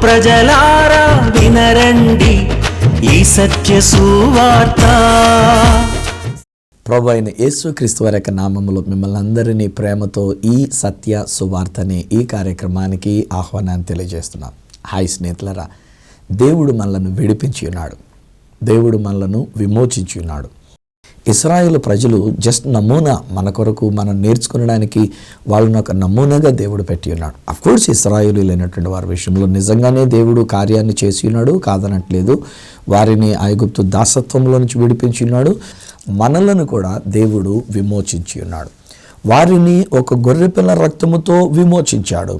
ప్రజలారా వినరండి ఈ సత్య సువార్త. ప్రభు అయిన యేసుక్రీస్తు వారి యొక్క నామములో మిమ్మల్ని అందరినీ ప్రేమతో ఈ సత్య సువార్తని ఈ కార్యక్రమానికి ఆహ్వానాన్ని తెలియజేస్తున్నాం. హాయ్ స్నేహితులరా, దేవుడు మనలను విడిపించి ఉన్నాడు, దేవుడు మనలను విమోచించి ఉన్నాడు. ఇశ్రాయేలు ప్రజలు జస్ట్ నమూనా, మన కొరకు మనం నేర్చుకునడానికి వాళ్ళని ఒక నమూనాగా దేవుడు పెట్టి ఉన్నాడు. అఫ్కోర్స్ ఇశ్రాయేలు లేనటువంటి వారి విషయంలో నిజంగానే దేవుడు కార్యాన్ని చేసి ఉన్నాడు, కాదనట్లేదు. వారిని ఐగుప్తు దాసత్వంలో నుంచి విడిపించి ఉన్నాడు. మనలను కూడా దేవుడు విమోచించి ఉన్నాడు. వారిని ఒక గొర్రెపిల్ల రక్తముతో విమోచించాడు.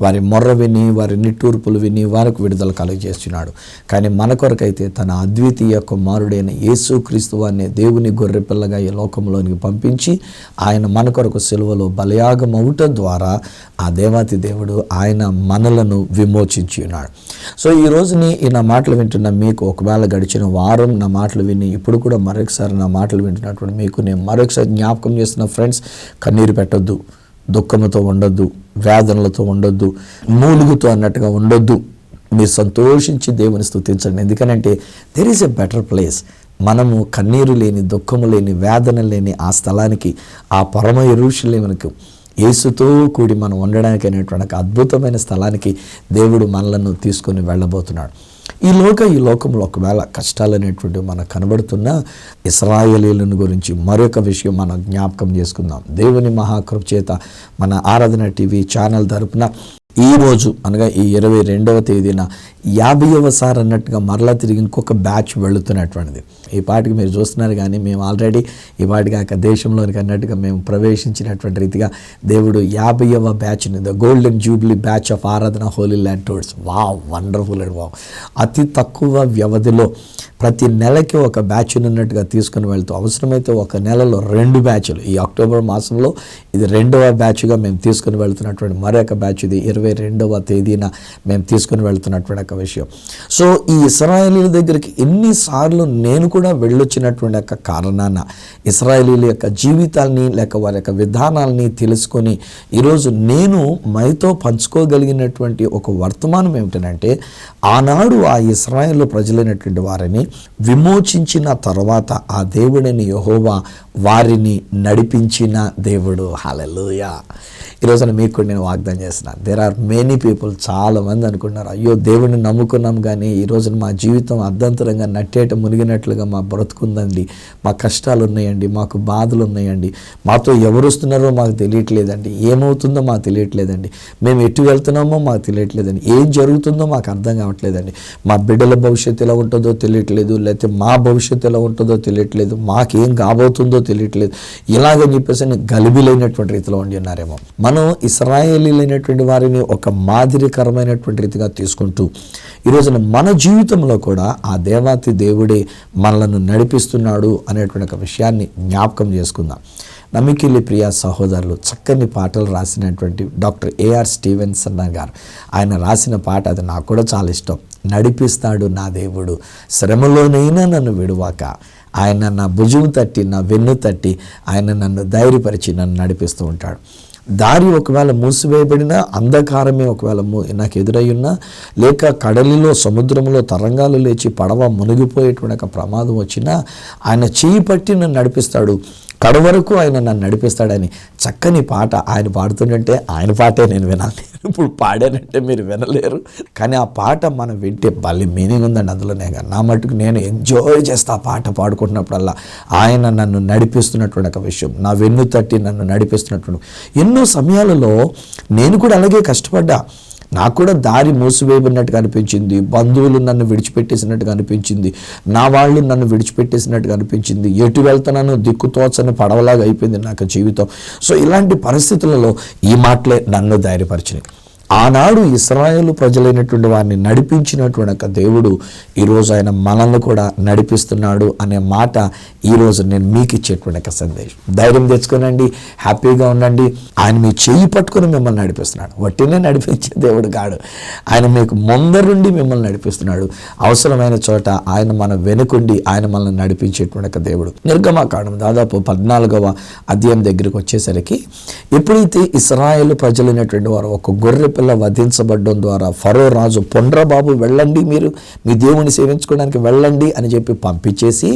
వారి మొర్ర విని, వారి నిట్టూర్పులు విని వారికి విడుదల కలుగజేస్తున్నాడు. కానీ మన కొరకైతే తన అద్వితీయ కుమారుడైన యేసుక్రీస్తు వారిని దేవుని గొర్రెపిల్లగా ఈ లోకంలోనికి పంపించి ఆయన మన కొరకు సిలువలో బలియాగం అవుట ద్వారా ఆ దేవాతి దేవుడు ఆయన మనలను విమోచించి ఉన్నాడు. సో ఈ రోజుని ఈ నా మాటలు వింటున్న మీకు, ఒకవేళ గడిచిన వారం నా మాటలు విని ఇప్పుడు కూడా మరొకసారి నా మాటలు వింటున్నటువంటి మీకు నేను మరొకసారి జ్ఞాపకం చేస్తున్న ఫ్రెండ్స్, కన్నీరు పెట్టొద్దు, దుఃఖముతో ఉండొద్దు, వేదనలతో ఉండొద్దు, మూలుగుతో అన్నట్టుగా ఉండొద్దు. మీరు సంతోషించి దేవుని స్తుతించండి. ఎందుకనంటే there is a better place. మనము కన్నీరు లేని, దుఃఖము లేని, వేదన లేని ఆ స్థలానికి, ఆ పరమ యెరూషలేమునకు యేసుతో కూడి మనం ఉండడానికి అనేటువంటి అద్భుతమైన స్థలానికి దేవుడు మనలను తీసుకొని వెళ్ళబోతున్నాడు. ఈ లోకంలో ఒకవేళ కష్టాలు అనేటువంటివి మనకు కనబడుతున్న ఇశ్రాయేలీయులను గురించి మరొక విషయం మనం జ్ఞాపకం చేసుకుందాం. దేవుని మహాకృప చేత మన ఆరాధన టీవీ ఛానల్ తరపున ఈ రోజు అనగా ఈ 22వ తేదీన 50వ అన్నట్టుగా మరలా తిరిగి ఇంకొక బ్యాచ్ వెళుతున్నటువంటిది. ఈ పాటికి మీరు చూస్తున్నారు, కానీ మేము ఆల్రెడీ ఈ పాటికి దేశంలోనికి అన్నట్టుగా మేము ప్రవేశించినటువంటి రీతిగా దేవుడు 50వ బ్యాచ్ని, the golden jubilee batch of Aradhana holy land tours. Wow, wonderful and wow. అతి తక్కువ వ్యవధిలో ప్రతి నెలకి ఒక బ్యాచ్ ఉన్నట్టుగా తీసుకుని వెళ్తూ, అవసరమైతే ఒక నెలలో 2 బ్యాచ్లు, ఈ అక్టోబర్ మాసంలో ఇది 2వ బ్యాచ్గా మేము తీసుకుని వెళ్తున్నటువంటి మరొక బ్యాచ్ ఇది 22వ తేదీన మేము తీసుకుని వెళ్తున్నటువంటి ఒక విషయం. సో ఈ ఇశ్రాయేలీల దగ్గరికి ఎన్నిసార్లు నేను కూడా వెళ్ళొచ్చినటువంటి యొక్క కారణాన ఇశ్రాయేలీల యొక్క జీవితాల్ని లేక వారి యొక్క విధానాలని తెలుసుకొని ఈరోజు నేను మైతో పంచుకోగలిగినటువంటి ఒక వర్తమానం ఏమిటంటే, ఆనాడు ఆ ఇశ్రాయేలు ప్రజలైనటువంటి వారిని విమోచించిన తర్వాత ఆ దేవుడైన యెహోవా వారిని నడిపించిన దేవుడు. హల్లెలూయా. ఈరోజున మీకు నేను వాగ్దానం చేస్తున్నాను, దేర్ ఆర్ మెనీ పీపుల్, చాలామంది అనుకుంటున్నారు, అయ్యో దేవుడిని నమ్ముకున్నాం కానీ ఈ రోజున మా జీవితం అర్ధంతరంగా నట్టేట మునిగినట్లుగా మా బ్రతుకుందండి, మా కష్టాలు ఉన్నాయండి, మాకు బాధలు ఉన్నాయండి, మాతో ఎవరు వస్తున్నారో మాకు తెలియట్లేదండి, ఏమవుతుందో మాకు తెలియట్లేదండి, మేము ఎటు వెళ్తున్నామో మాకు తెలియట్లేదండి, ఏం జరుగుతుందో మాకు అర్థం కావట్లేదండి, మా బిడ్డల భవిష్యత్తు ఎలా ఉంటుందో తెలియట్లేదు, లేకపోతే మా భవిష్యత్తు ఎలా ఉంటుందో తెలియట్లేదు, మాకేం కాబోతుందో తెలియట్లేదు, ఇలాగని చెప్పేసి గలిబిలైనటువంటి రీతిలో ఉండి ఉన్నారేమో. మనం ఇశ్రాయేలీలైనటువంటి వారిని ఒక మాదిరికరమైనటువంటి రీతిగా తీసుకుంటూ ఈరోజున మన జీవితంలో కూడా ఆ దేవాతి దేవుడే మనలను నడిపిస్తున్నాడు అనేటువంటి ఒక విషయాన్ని జ్ఞాపకం చేసుకుందాం. నమ్మికిలి ప్రియ సహోదరులు, చక్కని పాటలు రాసినటువంటి డాక్టర్ ఏఆర్ స్టీవెన్సన్ గారు, ఆయన రాసిన పాట అది నాకు కూడా చాలా ఇష్టం. నడిపిస్తాడు నా దేవుడు, శ్రమలోనైనా నన్ను విడువాక, ఆయన నా భుజం తట్టి, నా వెన్ను తట్టి, ఆయన నన్ను ధైర్యపరిచి నన్ను నడిపిస్తూ ఉంటాడు. దారి ఒకవేళ మూసివేయబడినా, అంధకారమే ఒకవేళ నాకు ఎదురయ్యున్నా, లేక కడలిలో సముద్రంలో తరంగాలు లేచి పడవ మునిగిపోయేటువంటి ఒక ప్రమాదం వచ్చినా ఆయన చేయి పట్టి నన్ను నడిపిస్తాడు, కడవరకు ఆయన నన్ను నడిపిస్తాడని చక్కని పాట ఆయన పాడుతుంటే ఆయన పాటే నేను వినాలి. ఇప్పుడు పాడానంటే మీరు వినలేరు, కానీ ఆ పాట మనం వింటే భలే మీనింగ్ ఉందండి అందులోనే. నా మటుకు నేను ఎంజాయ్ చేస్తా ఆ పాట పాడుకుంటున్నప్పుడల్లా. ఆయన నన్ను నడిపిస్తున్నటువంటి ఒక విషయం, నా వెన్ను తట్టి నన్ను నడిపిస్తున్నటువంటి ఎన్నో సమయాలలో నేను కూడా అలాగే కష్టపడ్డా. నాకు కూడా దారి మూసివేయబడినట్టుగా అనిపించింది, బంధువులు నన్ను విడిచిపెట్టేసినట్టుగా అనిపించింది, నా వాళ్ళు నన్ను విడిచిపెట్టేసినట్టుగా అనిపించింది, ఎటు వెళ్తున్నానో దిక్కుతోచని పడవలాగా అయిపోయింది నాకు జీవితం. సో ఇలాంటి పరిస్థితులలో ఈ మాటలే నన్ను ధైర్యపరిచినాయి. ఆనాడు ఇశ్రాయేలు ప్రజలైనటువంటి వారిని నడిపించినటువంటి ఒక దేవుడు ఈరోజు ఆయన మనల్ని కూడా నడిపిస్తున్నాడు అనే మాట ఈరోజు నేను మీకు ఇచ్చేటువంటి ఒక సందేశం. ధైర్యం తెచ్చుకోనండి, హ్యాపీగా ఉండండి. ఆయన మీ చెయ్యి పట్టుకుని మిమ్మల్ని నడిపిస్తున్నాడు. వట్టినే నడిపించే దేవుడు కాడు, ఆయన మీకు ముందరుండి మిమ్మల్ని నడిపిస్తున్నాడు. అవసరమైన చోట ఆయన మన వెనుకుండి ఆయన మనల్ని నడిపించేటువంటి ఒక దేవుడు. నిర్గమకాండం దాదాపు 14వ అధ్యాయం దగ్గరికి వచ్చేసరికి, ఎప్పుడైతే ఇశ్రాయేలు ప్రజలైనటువంటి వారు ఒక గొర్రె గొర్రెపిల్ల వధించబడడం ద్వారా ఫరో రాజు పొండ్రబాబు వెళ్ళండి, మీరు మీ దేవుని సేవించుకోవడానికి వెళ్ళండి అని చెప్పి పంపించేసి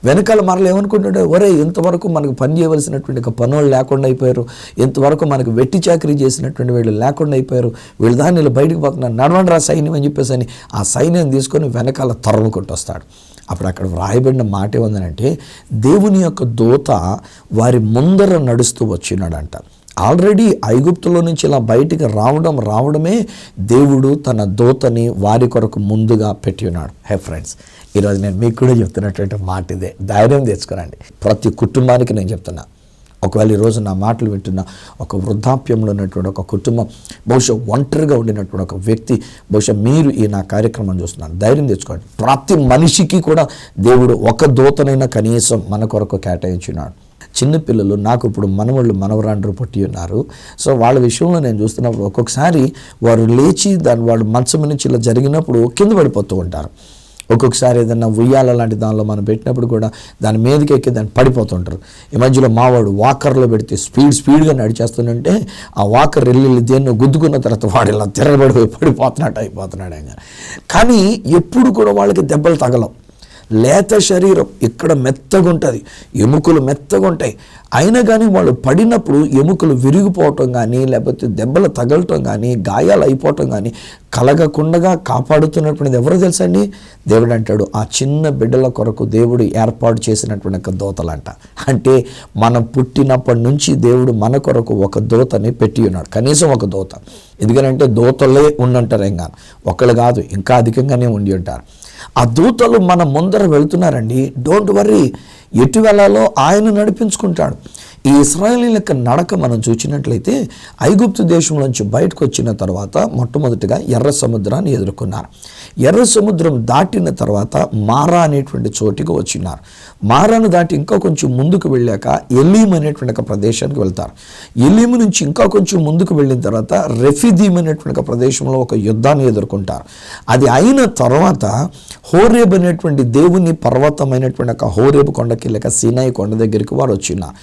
వెనకాల మరలు ఏమనుకుంటాడు, ఒరే ఇంతవరకు మనకు పని చేయవలసినటువంటి ఒక పనులు లేకుండా అయిపోయారు, ఇంతవరకు మనకు వెట్టి చాకరీ చేసినటువంటి వీళ్ళు లేకుండా అయిపోయారు, వీళ్ళు దాన్ని బయటకు పోతున్నారు, నడవండి రా సైన్యం అని చెప్పేసి అని ఆ సైన్యం తీసుకొని వెనకాల తరుముకుంటూ వస్తాడు. అప్పుడు అక్కడ వ్రాయబడిన మాట ఏముందనంటే, దేవుని యొక్క దూత వారి ముందర నడుస్తూ వచ్చినాడంట. ఆల్రెడీ ఐగుప్తులో నుంచి ఇలా బయటికి రావడమే దేవుడు తన దూతని వారి కొరకు ముందుగా పెట్టి ఉన్నాడు. హే ఫ్రెండ్స్, ఈరోజు నేను మీకు కూడా చెప్తున్నటువంటి మాట ఇదే, ధైర్యం తెచ్చుకోనండి. ప్రతి కుటుంబానికి నేను చెప్తున్నా, ఒకవేళ ఈరోజు నా మాటలు వింటున్న ఒక వృద్ధాప్యంలో ఉన్నటువంటి ఒక కుటుంబం, బహుశా ఒంటరిగా ఉండినటువంటి ఒక వ్యక్తి, బహుశా మీరు ఈ నా కార్యక్రమం చూస్తున్నారు, ధైర్యం తెచ్చుకోండి. ప్రతి మనిషికి కూడా దేవుడు ఒక దూతనైనా కనీసం మన కొరకు కేటాయించున్నాడు. చిన్నపిల్లలు, నాకు ఇప్పుడు మనవరాండ్రు పుట్టి ఉన్నారు. సో వాళ్ళ విషయంలో నేను చూస్తున్నప్పుడు ఒక్కొక్కసారి వారు లేచి వాళ్ళు మంచం నుంచి ఇలా జరిగినప్పుడు కింద పడిపోతూ ఉంటారు. ఒక్కొక్కసారి ఏదన్నా ఉయ్యాల లాంటి దానిలో మనం పెట్టినప్పుడు కూడా దాని మీదకి ఎక్కి దాన్ని పడిపోతుంటారు. ఈ మధ్యలో మావాడు వాకర్లో పెడితే స్పీడ్గా నడిచేస్తుంటే ఆ వాకర్ వెళ్ళి దేన్ని గుద్దుకున్న తర్వాత వాడు ఇలా తిరగబడిపోయి అయిపోతున్నాడు ఆయన. కానీ ఎప్పుడు కూడా వాళ్ళకి దెబ్బలు తగలవు. లేత శరీరం ఇక్కడ మెత్తగా ఉంటుంది, ఎముకలు మెత్తగా ఉంటాయి. అయినా కానీ వాళ్ళు పడినప్పుడు ఎముకలు విరిగిపోవటం కానీ, లేకపోతే దెబ్బలు తగలటం కానీ, గాయాలు అయిపోవటం కానీ కలగకుండా కాపాడుతున్నటువంటిది ఎవరో తెలుసా అండి? దేవుడు అంటాడు, ఆ చిన్న బిడ్డల కొరకు దేవుడు ఏర్పాటు చేసినటువంటి దూతలంట. అంటే మనం పుట్టినప్పటి నుంచి దేవుడు మన కొరకు ఒక దూతని పెట్టి ఉన్నాడు, కనీసం ఒక దూత. ఎందుకంటే దూతలే ఉండంటారు, ఏం కాదు, ఒకళ్ళు కాదు, ఇంకా అధికంగానే ఉండి ఉంటారు. ఆ దూతలు మన ముందర వెళ్తున్నారండి. డోంట్ వర్రీ, ఎటు వెళ్ళాలో ఆయన నడిపించుకుంటాడు. ఈ ఇశ్రాయేలీయుల యొక్క నడక మనం చూసినట్లయితే ఐగుప్తు దేశంలోంచి బయటకు వచ్చిన తర్వాత మొట్టమొదటిగా ఎర్ర సముద్రాన్ని ఎదుర్కొన్నారు. ఎర్ర సముద్రం దాటిన తర్వాత మారా అనేటువంటి చోటికి వచ్చినారు. మారాను దాటి ఇంకా కొంచెం ముందుకు వెళ్ళాక ఎలీం అనేటువంటి ఒక ప్రదేశానికి వెళ్తారు. ఎలీము నుంచి ఇంకా కొంచెం ముందుకు వెళ్ళిన తర్వాత రెఫిదీం అనేటువంటి ఒక ప్రదేశంలో ఒక యుద్ధాన్ని ఎదుర్కొంటారు. అది అయిన తర్వాత హోరేబ్ అనేటువంటి దేవుని పర్వతమైనటువంటి ఒక హోరేబు కొండకి లేక సీనాయి కొండ దగ్గరికి వారు వచ్చినారు.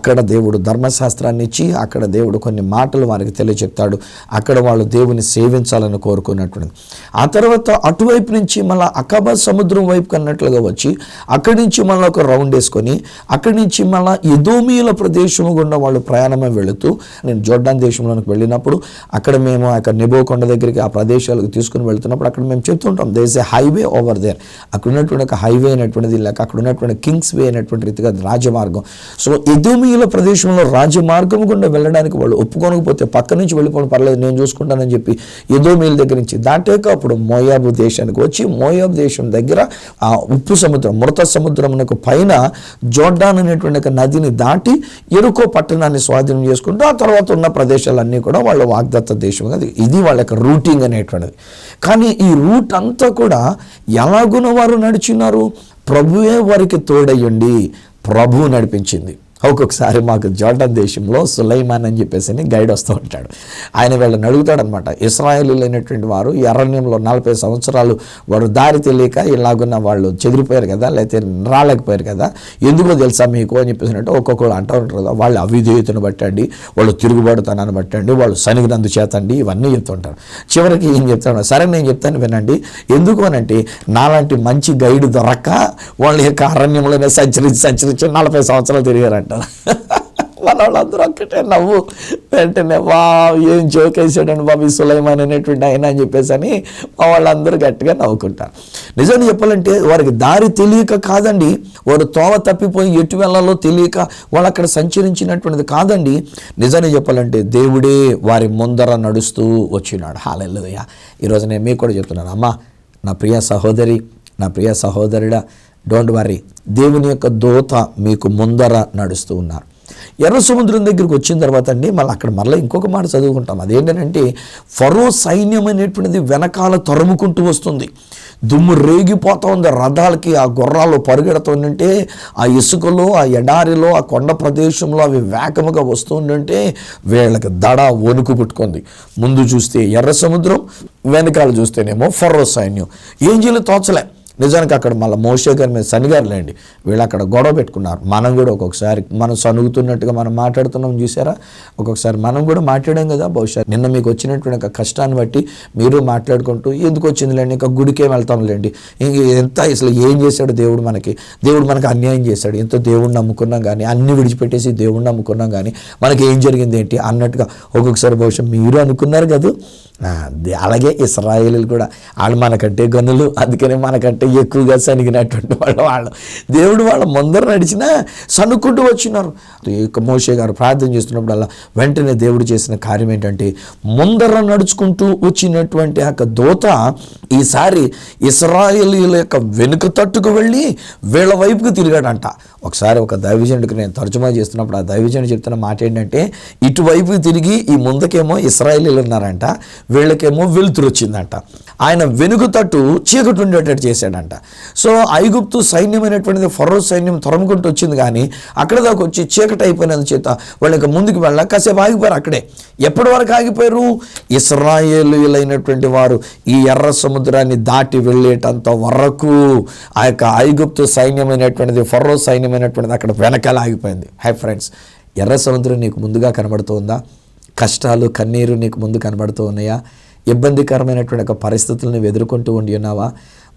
అక్కడ దేవుడు ధర్మశాస్త్రాన్ని ఇచ్చి అక్కడ దేవుడు కొన్ని మాటలు వారికి తెలియచెప్తాడు. అక్కడ వాళ్ళు దేవుని సేవించాలని కోరుకున్నటువంటిది. ఆ తర్వాత అటువైపు నుంచి మళ్ళీ అకబా సముద్రం వైపు కన్నట్లుగా వచ్చి అక్కడి నుంచి మళ్ళీ ఒక రౌండ్ వేసుకొని అక్కడి నుంచి మళ్ళీ ఎదోమీయుల ప్రదేశం గుండా వాళ్ళు ప్రయాణమే వెళుతూ, నేను జోర్డాన్ దేశంలోకి వెళ్ళినప్పుడు అక్కడ మేము అక్కడ నెబో కొండ దగ్గరికి ఆ ప్రదేశాలకు తీసుకుని వెళ్తున్నప్పుడు అక్కడ మేము చెప్తుంటాం, there is a highway over there. అక్కడ ఉన్నటువంటి ఒక హైవే అనేటువంటిది లేక అక్కడ ఉన్నటువంటి కింగ్స్ వే అనేటువంటి రీతిగా రాజమార్గం. సో ఎదోమీయుల ప్రదేశంలో రాజమార్గం గుండా వెళ్ళడానికి వాళ్ళు ఒప్పుకోనకపోతే పక్క నుంచి వెళ్ళిపోవడం పర్లేదు, నేను చూసుకుంటానని చెప్పి ఎదోమీయుల దగ్గర నుంచి దాటాక అప్పుడు మోయాబు దేశానికి వచ్చి మోయాబు దేశం దగ్గర ఆ ఉప్పు సముద్రం, మృత సముద్రమునకు పైన జోర్డాన్ అనేటువంటి ఒక నదిని దాటి ఎరుకో పట్టణాన్ని స్వాధీనం చేసుకుంటూ ఆ తర్వాత ఉన్న ప్రదేశాలన్నీ కూడా వాళ్ళ వాగ్దత్త దేశం. ఇది వాళ్ళ యొక్క రూటింగ్ అనేటువంటిది. కానీ ఈ రూట్ అంతా కూడా ఎలాగున వారు నడిచినారు? ప్రభువే వారికి తోడయ్యండి, ప్రభువు నడిపించింది. ఒక్కొక్కసారి మాకు జోర్డాన్ దేశంలో సులైమాన్ అని చెప్పేసి గైడ్ వస్తూ ఉంటాడు. ఆయన వీళ్ళని అడుగుతాడనమాట, ఇశ్రాయేలీయులు అయినటువంటి వారు ఈ అరణ్యంలో 40 సంవత్సరాలు వారు దారి తెలియక ఇలాగున్న వాళ్ళు చెదిరిపోయారు కదా, లేకపోతే రాలేకపోయారు కదా, ఎందుకో తెలుసా మీకు అని చెప్పేసి ఒక్కొక్కరు అంటూ ఉంటారు కదా, వాళ్ళు అవిధేయతను బట్టండి, వాళ్ళు తిరుగుబాటుతనాన్ని బట్టండి, వాళ్ళు సనిగినందు చేతండి, ఇవన్నీ చెప్తుంటారు. చివరికి ఏం చెప్తాను, సరే నేను చెప్తాను వినండి, ఎందుకు అనంటే నాలాంటి మంచి గైడ్ దొరక్క వాళ్ళ యొక్క అరణ్యంలోనే సంచరించి 40 సంవత్సరాలు తిరిగారంట. వాళ్ళందరూ ఒక్కటే నవ్వు, వెంటనే వా ఏం జోక్ వేసాడండి బాబు సులైమాన్ అనేటువంటి ఆయన అని చెప్పేసి అని వాళ్ళందరూ గట్టిగా నవ్వుకుంటారు. నిజంగా చెప్పాలంటే వారికి దారి తెలియక కాదండి, వారు తోవ తప్పిపోయి ఎటు వెళ్ళాలో తెలియక వాళ్ళు అక్కడ సంచరించినటువంటిది కాదండి. నిజంగా చెప్పాలంటే దేవుడే వారి ముందర నడుస్తూ వచ్చినాడు. హల్లెలూయా. ఈరోజు నేను మీకు కూడా చెప్తున్నాను, అమ్మా నా ప్రియ సహోదరి, నా ప్రియ సహోదరుడా, డోంట్ వర్రీ, దేవుని యొక్క దూత మీకు ముందర నడుస్తూ ఉన్నారు. ఎర్ర సముద్రం దగ్గరికి వచ్చిన తర్వాత అండి మళ్ళీ ఇంకొక మాట చదువుకుంటాం. అదేంటంటే ఫరో సైన్యం అనేటువంటిది వెనకాల తరుముకుంటూ వస్తుంది. దుమ్ము రేగిపోతూ ఉంది రథాలకి, ఆ గుర్రాలు పరిగెడుతుందంటే ఆ ఇసుకలో, ఆ ఎడారిలో, ఆ కొండ ప్రదేశంలో అవి వేగముగా వస్తుందంటే వీళ్ళకి దడ వణుకు పుట్టుకుంది. ముందు చూస్తే ఎర్ర సముద్రం, వెనకాల చూస్తేనేమో ఫరో సైన్యం. ఏం చేయాలో తోచలే. నిజానికి అక్కడ మళ్ళీ మోషే గారి మీద శనిగారులేండి, వీళ్ళు అక్కడ గొడవ పెట్టుకున్నారు. మనం కూడా ఒక్కొక్కసారి మనం సనుగుతున్నట్టుగా మనం మాట్లాడుతున్నాం చూసారా, ఒక్కొక్కసారి మనం కూడా మాట్లాడాం కదా. బహుశా నిన్న మీకు వచ్చినటువంటి ఒక కష్టాన్ని బట్టి మీరు మాట్లాడుకుంటూ ఎందుకు వచ్చిందిలేండి, ఇంకా గుడికే వెళ్తాంలేండి, ఇంక ఎంత అసలు ఏం చేశాడు దేవుడు మనకి అన్యాయం చేశాడు, ఎంతో దేవుడిని నమ్ముకున్నాం కానీ, అన్ని విడిచిపెట్టేసి దేవుడిని నమ్ముకున్నాం కానీ మనకి ఏం జరిగింది ఏంటి అన్నట్టుగా ఒక్కొక్కసారి బహుశా మీరు అనుకున్నారు కదా. అలాగే ఇశ్రాయేలీలు కూడా వాళ్ళు మనకంటే గనులు, అందుకని మనకంటే ఎక్కువగా సనిగినటువంటి వాళ్ళు దేవుడు వాళ్ళ ముందర నడిచినా సనుక్కుంటూ వచ్చినారు. మోషే గారు ప్రార్థన చేస్తున్నప్పుడు అలా వెంటనే దేవుడు చేసిన కార్యం ఏంటంటే ముందర నడుచుకుంటూ వచ్చినటువంటి ఆ దూత ఈసారి ఇశ్రాయేలీల యొక్క వెనుక తట్టుకు వెళ్ళి వీళ్ళ వైపుకు తిరిగాడంట. ఒకసారి ఒక దైవజనుడికి నేను తర్జుమా చేస్తున్నప్పుడు ఆ దైవజనుడు చెప్తున్న మాట ఏంటంటే ఇటువైపు తిరిగి ఈ ముందుకేమో ఇశ్రాయేలీలు ఉన్నారంట, వీళ్ళకేమో వెలుతురు వచ్చిందంట. ఆయన వెనుక తట్టు చీకటి ఉండేటట్టు చేశాడంట. సో ఐగుప్తు సైన్యమైనటువంటిది ఫరో సైన్యం తరుముకుంటూ వచ్చింది, కానీ అక్కడ దాకా వచ్చి చీకటి అయిపోయినందు చేత వాళ్ళకి ముందుకు వెళ్ళాక కాసేపు ఆగిపోయారు. అక్కడే ఎప్పటి వరకు ఆగిపోయారు? ఇశ్రాయేలీయులైనటువంటి వారు ఈ ఎర్ర సముద్రాన్ని దాటి వెళ్ళేటంత వరకు ఆ యొక్క ఐగుప్తు సైన్యమైనటువంటిది ఫరో సైన్యమైనటువంటిది అక్కడ వెనకాల ఆగిపోయింది. హై ఫ్రెండ్స్, ఎర్ర సముద్రం నీకు ముందుగా కనబడుతుందా? కష్టాలు కన్నీరు నీకు ముందు కనబడుతూ ఉన్నాయా? ఇబ్బందికరమైనటువంటి ఒక పరిస్థితులను ఎదుర్కొంటూ ఉండి ఉన్నావా?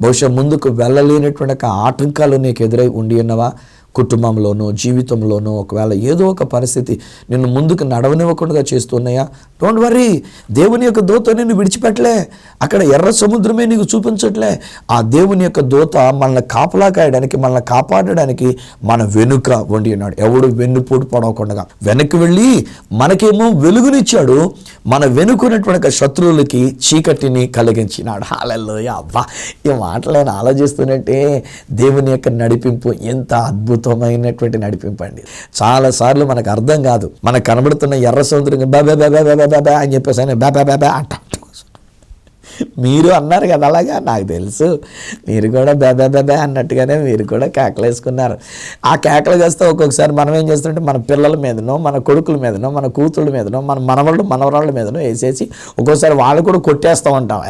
బహుశా ముందుకు వెళ్ళలేనటువంటి ఒక ఆటంకాలు నీకు ఎదురై ఉండి ఉన్నావా? కుటుంబంలోనూ జీవితంలోనూ ఒకవేళ ఏదో ఒక పరిస్థితి నిన్ను ముందుకు నడవనివ్వకుండా చేస్తున్నాయా? డోంట్ వరీ, దేవుని యొక్క దూత నిన్ను విడిచిపెట్టలే, అక్కడ ఎర్ర సముద్రమే నీకు చూపించట్లే. ఆ దేవుని యొక్క దూత మనల్ని కాపలా కాయడానికి, మనల్ని కాపాడడానికి మన వెనుక ఉండి ఉన్నాడు. ఎవడు వెన్నుపోటు పడవకుండా వెనక్కి వెళ్ళి మనకేమో వెలుగునిచ్చాడు, మన వెనుకున్నటువంటి శత్రువులకి చీకటిని కలిగించినాడు. హల్లెలూయా. అబ్బా, ఈ మాటలు నేను ఆలోచిస్తున్నట్టే దేవుని యొక్క నడిపింపు ఎంత అద్భుతమైనటువంటి నడిపింపు అండి. చాలాసార్లు మనకు అర్థం కాదు, మనకు కనబడుతున్న ఎర్ర సముద్రం బాబా బాబా బాబా బాబా అని చెప్పేసి ఆయన బాబా బాబా అంట. మీరు అన్నారు కదా అలాగా, నాకు తెలుసు మీరు కూడా బాబా బాబా అన్నట్టుగానే మీరు కూడా కేకలు వేసుకున్నారు. ఆ కేకలు వేస్తే ఒక్కొక్కసారి మనం ఏం చేస్తుంటే మన పిల్లల మీదనో, మన కొడుకుల మీదనో, మన కూతుళ్ళ మీదనో, మన మనవాళ్ళు మనవరాళ్ళ మీదనో వేసేసి ఒక్కోసారి వాళ్ళు కూడా కొట్టేస్తూ ఉంటాం.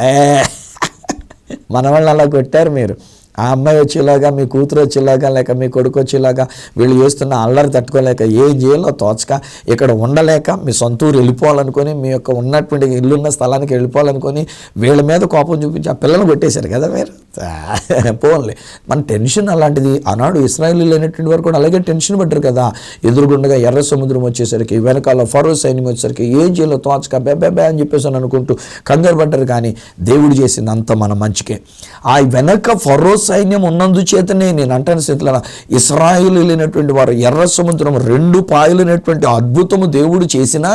మనవాళ్ళు అలా కొట్టారు మీరు, ఆ అమ్మాయి వచ్చేలాగా, మీ కూతురు వచ్చేలాగా, లేక మీ కొడుకు వచ్చేలాగా వీళ్ళు చేస్తున్న అల్లరి తట్టుకోలేక ఏం చేయాలో తోచక ఇక్కడ ఉండలేక మీ సొంత ఊరు వెళ్ళిపోవాలనుకొని, మీ యొక్క ఉన్నటువంటి ఇల్లున్న స్థలానికి వెళ్ళిపోవాలనుకొని వీళ్ళ మీద కోపం చూపించి ఆ పిల్లలు కొట్టేశారు కదా మీరు. పోన్లే, మన టెన్షన్ అలాంటిది. ఆనాడు ఇశ్రాయేలీయులు అయినటువంటి వారు కూడా అలాగే టెన్షన్ పడ్డారు కదా. ఎదురుగుండగా ఎర్ర సముద్రం వచ్చేసరికి, వెనకాల ఫరో సైన్యం వచ్చేసరికి ఏం చేయాలో తోచక బే అని చెప్పేసి అనుకుంటూ కంగారు పడ్డారు. కానీ దేవుడు చేసింది అంత మన మంచికే. ఆ వెనక ఫరో సైన్యం ఉన్నందుచేతనే నేను అంటాను స్థితిలో ఇశ్రాయేలీయులైనటువంటి వారు ఎర్ర సముద్రం 2 పాయలైనటువంటి అద్భుతము దేవుడు చేసినా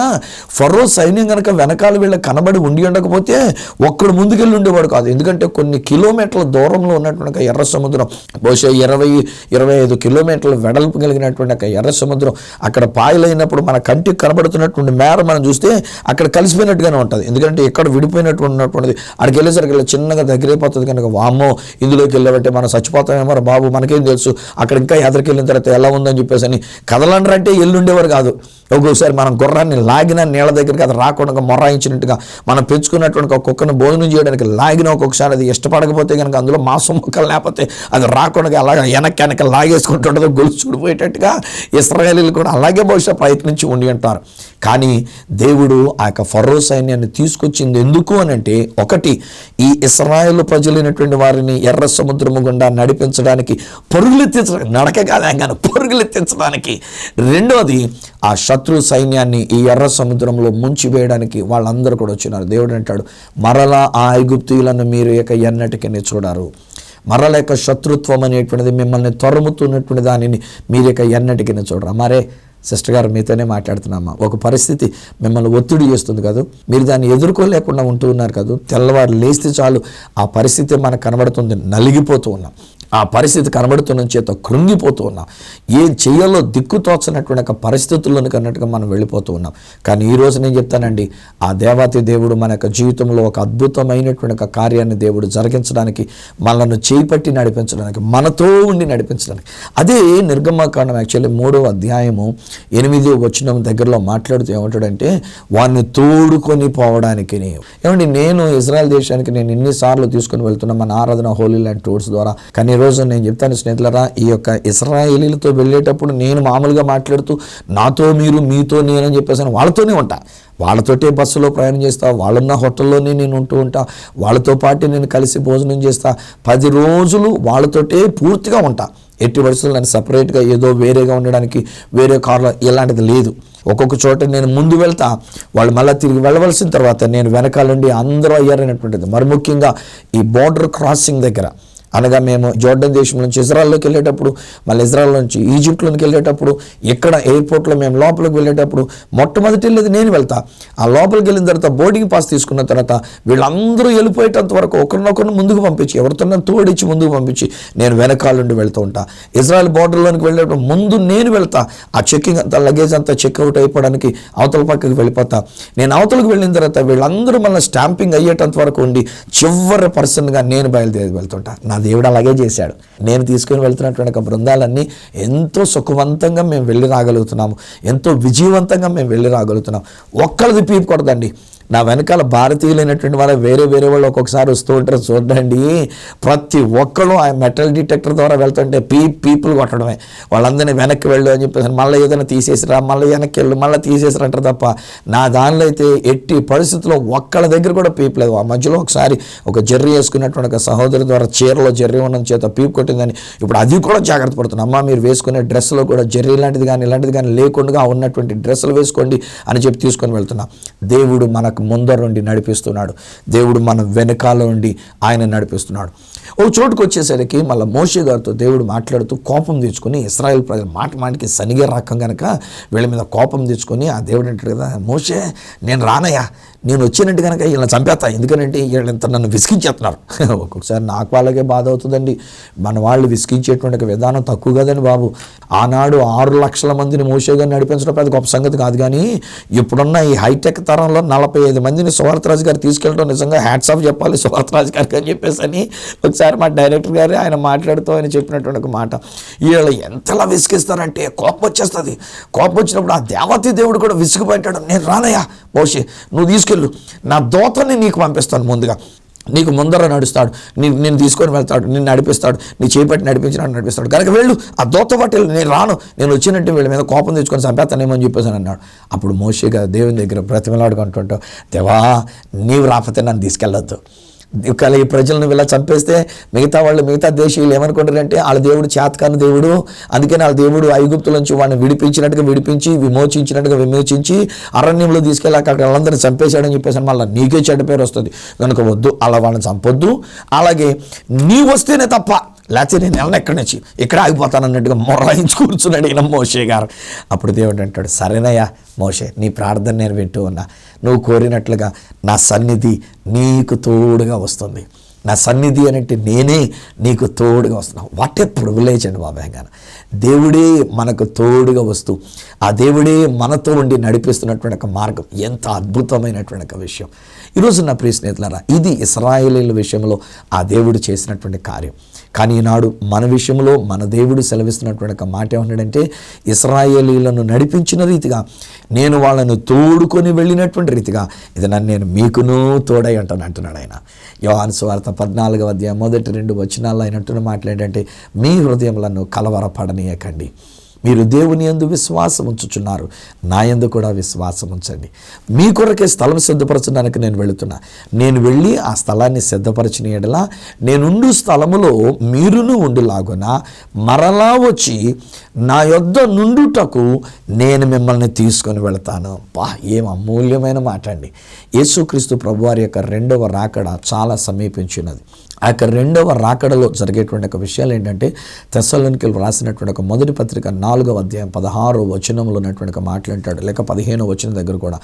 ఫరో సైన్యం కనుక వెనకాల వీళ్ళ కనబడి ఉండి ఉండకపోతే ఒక్కడు ముందుకెళ్ళి ఉండేవాడు కాదు. ఎందుకంటే కొన్ని కిలోమీటర్ల దూరంలో ఉన్నటువంటి ఎర్ర సముద్రం, బహుశా 20-25 కిలోమీటర్ల వెడల్పు కలిగినటువంటి ఒక ఎర్ర సముద్రం అక్కడ పాయలైనప్పుడు మన కంటికి కనబడుతున్నటువంటి మేర మనం చూస్తే అక్కడ కలిసిపోయినట్టుగానే ఉంటుంది. ఎందుకంటే ఇక్కడ విడిపోయినటువంటిది అక్కడికి వెళ్ళేసరికి చిన్నగా దగ్గరైపోతుంది కనుక వామ్మో ఇందులోకి వెళ్ళేవాటి మనం చచ్చిపోతామేమో బాబు, మనకేం తెలుసు అక్కడ ఇంకా ఎదరికి వెళ్ళిన తర్వాత ఎలా ఉందని చెప్పేసి అని కదలండ్రంటే ఎల్లుండేవారు కాదు. ఒక్కొక్కసారి మనం గుర్రాన్ని లాగిన నీళ్ళ దగ్గరికి అది రాకుండా మొరాయించినట్టుగా మనం పెంచుకున్నటువంటి ఒక కుక్కను భోజనం చేయడానికి లాగిన ఒక్కొక్కసారి అది ఇష్టపడకపోతే కనుక అందులో మాంసం ముక్కలు లేకపోతే అది రాకుండా అలాగే వెనక లాగేసుకుంటుంటుందో గొలుసు చూడిపోయేటట్టుగా ఇశ్రాయేలీయులు కూడా అలాగే బహుశా ప్రయత్నించి ఉండి ఉంటారు. కానీ దేవుడు ఆ యొక్క ఫరో సైన్యాన్ని తీసుకొచ్చింది ఎందుకు అని అంటే, ఒకటి ఈ ఇశ్రాయేలు ప్రజలైనటువంటి వారిని ఎర్ర సముద్రము గుండా నడిపించడానికి, పరుగులెత్తించడానికి, నడక కాదు పరుగులెత్తించడానికి. రెండవది ఆ శత్రు సైన్యాన్ని ఈ ఎర్ర సముద్రంలో ముంచి వేయడానికి వాళ్ళందరూ కూడా వచ్చినారు. దేవుడు అంటాడు, మరలా ఆ ఐగుప్తీయులను మీరు ఇక ఎన్నటికీ చూడరు. మరల యొక్క శత్రుత్వం అనేటువంటిది మిమ్మల్ని తరుముతున్నటువంటి దానిని మీరు ఇక ఎన్నటికీ చూడరు. మరే సిస్టర్ గారు మీతోనే మాట్లాడుతున్నామా, ఒక పరిస్థితి మిమ్మల్ని ఒత్తిడి చేస్తుంది కదా, మీరు దాన్ని ఎదుర్కోలేకుండా ఉంటూ ఉన్నారు కదా, తెల్లవారు లేస్తే చాలు ఆ పరిస్థితి మనకు కనబడుతుంది, నలిగిపోతూ ఉన్నాం. ఆ పరిస్థితి కనబడుతున్న చేత కృంగిపోతూ ఉన్నాం. ఏం చేయాలో దిక్కు తోచనటువంటి ఒక పరిస్థితుల్లోనికి అన్నట్టుగా మనం వెళ్ళిపోతూ ఉన్నాం. కానీ ఈరోజు నేను చెప్తానండి, ఆ దేవాతి దేవుడు మన యొక్క జీవితంలో ఒక అద్భుతమైనటువంటి ఒక కార్యాన్ని దేవుడు జరిగించడానికి, మనల్ని చేపట్టి నడిపించడానికి, మనతో ఉండి నడిపించడానికి. అదే నిర్గమకాండం యాక్చువల్లీ 3వ అధ్యాయము 8వ వచనం దగ్గరలో మాట్లాడుతూ ఏమంటాడంటే, వాడిని తోడుకొని పోవడానికి. ఏమండి, నేను ఇజ్రాయెల్ దేశానికి నేను ఎన్నిసార్లు తీసుకొని వెళ్తున్నా మన ఆరాధన హోలీ ల్యాండ్ టూర్స్ ద్వారా. కానీ ఈరోజు నేను చెప్తాను స్నేహితులారా, ఈ యొక్క ఇశ్రాయేలీలతో వెళ్ళేటప్పుడు నేను మామూలుగా మాట్లాడుతూ నాతో మీరు మీతో నేను అని చెప్పేసి వాళ్ళతోనే ఉంటా. వాళ్ళతోటే బస్సులో ప్రయాణం చేస్తా, వాళ్ళున్న హోటల్లోనే నేను ఉంటూ ఉంటా, వాళ్ళతో పాటు నేను కలిసి భోజనం చేస్తా. 10 రోజులు వాళ్ళతోటే పూర్తిగా ఉంటా. ఎట్టి పరిస్థితులు నేను సపరేట్గా ఏదో వేరేగా ఉండడానికి వేరే కార్లో ఇలాంటిది లేదు. ఒక్కొక్క చోట నేను ముందు వెళ్తా, వాళ్ళు మళ్ళీ తిరిగి వెళ్ళవలసిన తర్వాత నేను వెనకాలండి అందరూ అయ్యారనేటువంటిది. మరి ముఖ్యంగా ఈ బోర్డర్ క్రాసింగ్ దగ్గర, అనగా మేము జోర్డన్ దేశం నుంచి ఇజ్రాయెల్లోకి వెళ్ళేటప్పుడు, మళ్ళీ ఇజ్రాయెల్ నుంచి ఈజిప్ట్లోకి వెళ్ళేటప్పుడు, ఇక్కడ ఎయిర్పోర్ట్లో మేము లోపలికి వెళ్ళేటప్పుడు మొట్టమొదటి వెళ్ళేది నేను వెళ్తా. ఆ లోపలికి వెళ్ళిన తర్వాత బోర్డింగ్ పాస్ తీసుకున్న తర్వాత వీళ్ళందరూ వెళ్ళిపోయేటంత వరకు ఒకరినొకరిని ముందుకు పంపించి, ఎవరితో తోడిచ్చి ముందుకు పంపించి నేను వెనకాల నుండి వెళ్తూ ఉంటా. ఇజ్రాయెల్ బోర్డర్లోనికి వెళ్ళేటప్పుడు ముందు నేను వెళ్తా. ఆ చెక్కింగ్ అంతా లగేజ్ అంతా చెక్అవుట్ అయిపోవడానికి అవతల పక్కకి వెళ్ళిపోతా. నేను అవతలకు వెళ్ళిన తర్వాత వీళ్ళందరూ మళ్ళీ స్టాంపింగ్ అయ్యేటంత వరకు ఉండి చివరి పర్సన్గా నేను బయలుదేరి వెళ్తుంటా. నా దేవుడు అలాగే చేశాడు. నేను తీసుకుని వెళ్తున్నటువంటి బృందాలన్నీ ఎంతో సుఖవంతంగా మేము వెళ్ళి రాగలుగుతున్నాము, ఎంతో విజయవంతంగా మేము వెళ్ళి రాగలుగుతున్నాం. ఒక్కళ్ళది పీపు కొడదండి. నా వెనకాల భారతీయులైనటువంటి వాళ్ళు వేరే వాళ్ళు ఒక్కొక్కసారి వస్తూ ఉంటారు. చూడండి, ప్రతి ఒక్కరు ఆ మెటల్ డిటెక్టర్ ద్వారా వెళ్తుంటే పీపుల్ కొట్టడమే. వాళ్ళందరినీ వెనక్కి వెళ్ళు అని చెప్పేసి మళ్ళీ ఏదైనా తీసేసిరా, మళ్ళీ వెనక్కి వెళ్ళు, మళ్ళీ తీసేసిరా అంటారు తప్ప నా దానిలో అయితే ఎట్టి పరిస్థితుల్లో ఒక్కళ్ళ దగ్గర కూడా పీపు లేదు. ఆ మధ్యలో ఒకసారి ఒక జెర్రీ వేసుకున్నటువంటి ఒక సహోదరి ద్వారా చీరలో జెర్రీ ఉన్న చేత పీపు కొట్టిందని ఇప్పుడు అది కూడా జాగ్రత్త పడుతుంది. అమ్మ, మీరు వేసుకునే డ్రెస్సులో కూడా జెర్రీ లాంటిది కానీ ఇలాంటిది కానీ లేకుండా ఉన్నటువంటి డ్రెస్సులు వేసుకోండి అని చెప్పి తీసుకొని వెళ్తున్నాం. దేవుడు మనకు ముందరుండి నడిపిస్తున్నాడు. దేవుడు మన వెనకాల ఉండి ఆయన నడిపిస్తున్నాడు. ఓ చోటుకు వచ్చేసరికి మళ్ళీ మోషే గారితో దేవుడు మాట్లాడుతూ కోపం తెచ్చుకొని, ఇశ్రాయేల్ ప్రజలు మాటికి సనిగే రకం కనుక వీళ్ళ మీద కోపం తెచ్చుకొని ఆ దేవుడు అంటాడు కదా, మోషే నేను రానయ్యా, నేను వచ్చినట్టు కనుక వీళ్ళని చంపేస్తా, ఎందుకంటే వీళ్ళంత నన్ను విసిగించేస్తున్నారు. ఒక్కొక్కసారి నాకు వాళ్ళకే బాధ అవుతుందండి. మన వాళ్ళు విసిగించేటువంటి విధానం తక్కువ కదండి బాబు. ఆనాడు 6 లక్షల మందిని మోషే గారిని నడిపించడం పెద్ద గొప్ప సంగతి కాదు. కానీ ఇప్పుడున్న ఈ హైటెక్ తరంలో 45 మందిని సువార్తరాజు గారు తీసుకెళ్ళడం నిజంగా హ్యాట్స్ ఆఫ్ చెప్పాలి సువార్తరాజు గారికి అని చెప్పేసి అని ఒకసారి మా డైరెక్టర్ గారు ఆయన మాట్లాడుతూ ఆయన చెప్పినటువంటి ఒక మాట, వీళ్ళు ఎంతలా విసిగిస్తారంటే కోపం వచ్చేస్తుంది. కోపం వచ్చినప్పుడు ఆ దేవతి దేవుడు కూడా విసిగిపోయింటాడు. నేను రానయ్యా మోషే, నువ్వు తీసుకెళ్ళు, నా దూతని నీకు పంపిస్తాను, ముందుగా నీకు ముందర నడుస్తాడు, నేను తీసుకొని వెళ్తాడు, నిన్ను నడిపిస్తాడు, నీ చేపట్టి నడిపించినాడు నడిపిస్తాడు, కనుక వెళ్ళు, ఆ దూత పట్టి నేను రాను, నేను వచ్చినట్టు వీళ్ళ మీద కోపం తెచ్చుకొని చంపేస్తానేమో అని చెప్పేసి అన్నాడు. అప్పుడు మోషేగా దేవుని దగ్గర బ్రతిమలాడుకుంటుంటావు, దేవా నీవు రాకపోతే నన్ను తీసుకెళ్ళొద్దు, ఒకవేళ ఈ ప్రజలను ఇలా చంపేస్తే మిగతా దేశీయులు ఏమనుకుంటారంటే వాళ్ళ దేవుడు చేతకాని దేవుడు, అందుకని వాళ్ళ దేవుడు ఐగుప్తుల నుంచి వాడిని విడిపించి విమోచించినట్టుగా విమోచించి అరణ్యంలో తీసుకెళ్ళి అక్కడ వాళ్ళందరినీ చంపేశాడని చెప్పేసి మళ్ళీ నీకే చెడ్డ పేరు వస్తుంది, కనుక వద్దు, అలా వాళ్ళని చంపొద్దు, అలాగే నీ వస్తేనే తప్ప లేకపోతే నేను వెళ్ళను ఎక్కడి నుంచి, ఇక్కడ ఆగిపోతాను అన్నట్టుగా మొరాయించి కూర్చున్నాడు ఈయన మోషే గారు. అప్పుడు దేవుడు అంటాడు, సరేనయ్యా మోషే, నీ ప్రార్థన నేను వింటూ ఉన్నా, నువ్వు కోరినట్లుగా నా సన్నిధి నీకు తోడుగా వస్తుంది. నా సన్నిధి అంటే నేనే నీకు తోడుగా వస్తున్నాను. వాట్ ఏ ప్రివిలేజ్ అండి బాబాయ్ గారు. దేవుడే మనకు తోడుగా వస్తూ ఆ దేవుడే మనతో ఉండి నడిపిస్తున్నటువంటి ఒక మార్గం ఎంత అద్భుతమైనటువంటి ఒక విషయం. ఈరోజు నా ప్రియ స్నేహితులారా, ఇది ఇశ్రాయేలీల విషయంలో ఆ దేవుడు చేసినటువంటి కార్యం. కానీ ఈనాడు మన విషయంలో మన దేవుడు సెలవిస్తున్నటువంటి ఒక మాట ఏమన్నాడంటే, ఇశ్రాయేలీలను నడిపించిన రీతిగా నేను వాళ్ళను తోడుకొని వెళ్ళినటువంటి రీతిగా ఇది నేను మీకును తోడై అంటున్నాడు ఆయన. యోహాను సువార్త 14వ అధ్యాయం 1-2 వచనాల్లో అయినట్టున్న మాట్లాడంటే, మీ హృదయములను కలవరపడనీయకండి, మీరు దేవుని యందు విశ్వాసం ఉంచుచున్నారు, నా యందు కూడా విశ్వాసం ఉంచండి. మీ కొరకే స్థలం సిద్ధపరచడానికి నేను వెళుతున్నా. నేను వెళ్ళి ఆ స్థలాన్ని సిద్ధపరచిన ఎడల నేనుండు స్థలములో మీరును ఉండులాగున మరలా వచ్చి నా యొద్ద నుండుటకు నేను మిమ్మల్ని తీసుకొని వెళతాను. ఏం అమూల్యమైన మాట అండి. యేసుక్రీస్తు ప్రభువారి యొక్క 2వ రాకడ చాలా సమీపించినది. ఆ యొక్క 2వ రాకడలో జరిగేటువంటి ఒక విషయాలు ఏంటంటే, తెస్సలోనికీయులకు రాసినటువంటి ఒక మొదటి పత్రిక 4వ అధ్యాయం 16వ వచనంలో ఉన్నటువంటి ఒక మాట్లాంటాడు, లేక 15వ వచనం దగ్గర కూడా,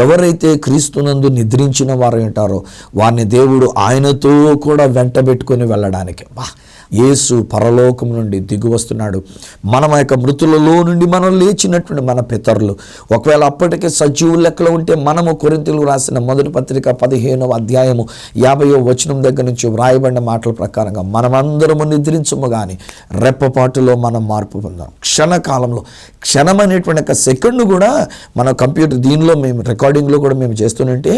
ఎవరైతే క్రీస్తునందు నిద్రించిన వారు ఉంటారో వారిని దేవుడు ఆయనతో కూడా వెంటబెట్టుకొని వెళ్ళడానికి. యేసు పరలోకం నుండి దిగి వస్తున్నాడు. మన యొక్క మృతులలో నుండి మనం లేచినటువంటి మన పితరులు ఒకవేళ అప్పటికే సజీవుల లెక్కలో ఉంటే మనము కొరింథీయులకు రాసిన మొదటి పత్రిక 15వ అధ్యాయము 50వ వచనం దగ్గర నుంచి వ్రాయబడిన మాటల ప్రకారంగా మనమందరము నిద్రించము కానీ రెప్పపాటులో మనం మార్పు పొందాం. క్షణకాలంలో, క్షణం అనేటువంటి ఒక సెకండ్ కూడా మన కంప్యూటర్ దీనిలో మేము రికార్డింగ్లో కూడా మేము చేస్తుంటే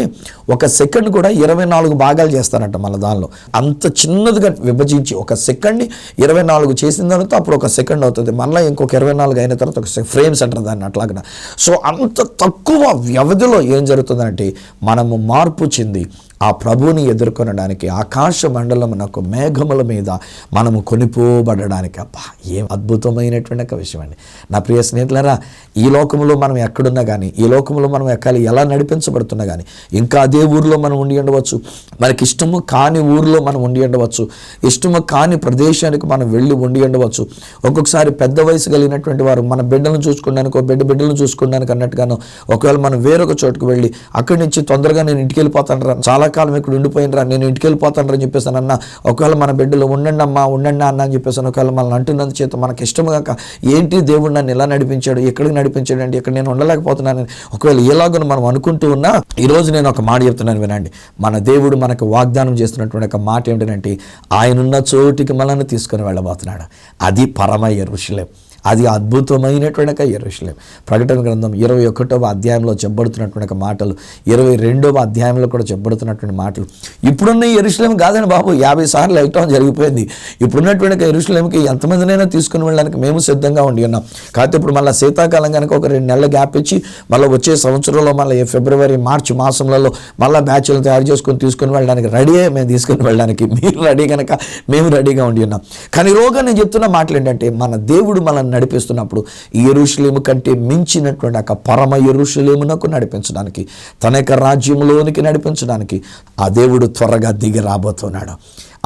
ఒక సెకండ్ కూడా 24 భాగాలు చేస్తారంట మన దానిలో. అంత చిన్నదిగా విభజించి ఒక సెకండ్ని 24 చేసిన తర్వాత అప్పుడు ఒక సెకండ్ అవుతుంది, మళ్ళీ ఇంకొక 24 అయిన తర్వాత ఒక ఫ్రేమ్స్ అంటారు దాన్ని అట్లాగా. సో అంత తక్కువ వ్యవధిలో ఏం జరుగుతుందంటే మనము మార్పు చెంది ఆ ప్రభువుని ఎదుర్కొనడానికి ఆకాశ మండలమునకు మేఘముల మీద మనము కొనిపోబడడానికి. అబ్బా, ఏం అద్భుతమైనటువంటి ఒక విషయం అండి నా ప్రియ స్నేహితులారా. ఈ లోకంలో మనం ఎక్కడున్నా కానీ, ఈ లోకంలో మనం ఎక్కాలి ఎలా నడిపించబడుతున్నా కానీ, ఇంకా అదే ఊరిలో మనం ఉండి ఉండవచ్చు, మనకి ఇష్టము కాని ఊరిలో మనం ఉండి ఉండవచ్చు, ఇష్టము కాని ప్రదేశానికి మనం వెళ్ళి ఉండి ఉండవచ్చు. ఒక్కొక్కసారి పెద్ద వయసు కలిగినటువంటి వారు మన బిడ్డలను చూసుకోవడానికి, బిడ్డలను చూసుకోవడానికి అన్నట్టుగాను ఒకవేళ మనం వేరొక చోటుకు వెళ్ళి అక్కడి నుంచి తొందరగా నేను ఇంటికి వెళ్ళిపోతాను రా, చాలా కాలం ఇక్కడ ఉండిపోయినరా, నేను ఇంటికి వెళ్ళిపోతాను అని చెప్పేసాను అన్న, ఒకవేళ మన బిడ్డలు ఉండండి అమ్మా ఉండండి అన్న అని చెప్పేసాను, ఒకవేళ మనల్ని అంటున్నంత చేత మనకి ఇష్టం కాక ఏంటి దేవుడు నన్ను ఎలా నడిపించాడు, ఎక్కడికి నడిపించాడు అంటే ఇక్కడ నేను ఉండలేకపోతున్నానని ఒకవేళ ఎలాగో మనం అనుకుంటూ ఉన్నా, ఈరోజు నేను ఒక మాట చెప్తున్నాను వినండి. మన దేవుడు మనకు వాగ్దానం చేస్తున్నటువంటి ఒక మాట ఏంటంటే ఆయనున్న చోటికి మనల్ని తీసుకొని వెళ్ళబోతున్నాడు. అది పరమ యెరూషలేం, అది అద్భుతమైనటువంటి యెరూషలేం. ప్రకటన గ్రంథం 21వ అధ్యాయంలో చెప్పబడుతున్నటువంటి మాటలు, 22వ అధ్యాయంలో కూడా చెప్పబడుతున్నటువంటి మాటలు. ఇప్పుడున్న యెరూషలేం కాదని బాబు, 50 సార్లు వెళ్ళటం జరిగిపోయింది. ఇప్పుడున్నటువంటి యెరూషలేంకి ఎంతమందినైనా తీసుకుని వెళ్ళడానికి మేము సిద్ధంగా ఉండి ఉన్నాం. కాకపోతే ఇప్పుడు మళ్ళీ శీతాకాలం కనుక ఒక 2 నెలల గ్యాప్ ఇచ్చి మళ్ళీ వచ్చే సంవత్సరంలో మళ్ళీ ఫిబ్రవరి మార్చి మాసంలో మళ్ళీ బ్యాచ్లు తయారు చేసుకొని తీసుకుని వెళ్ళడానికి రెడీయే, మేము తీసుకుని వెళ్ళడానికి మీరు రెడీ కనుక మేము రెడీగా ఉండి ఉన్నాం. కానీ ఈరోజు నేను చెప్తున్న మాటలు ఏంటంటే మన దేవుడు మనల్ని నడిపిస్తున్నప్పుడు ఈ యెరూషలేము కంటే మించినటువంటి ఒక పరమ యెరూషలేమునకు నడిపించడానికి, తన యొక్క రాజ్యంలోనికి నడిపించడానికి ఆ దేవుడు త్వరగా దిగి రాబోతున్నాడు.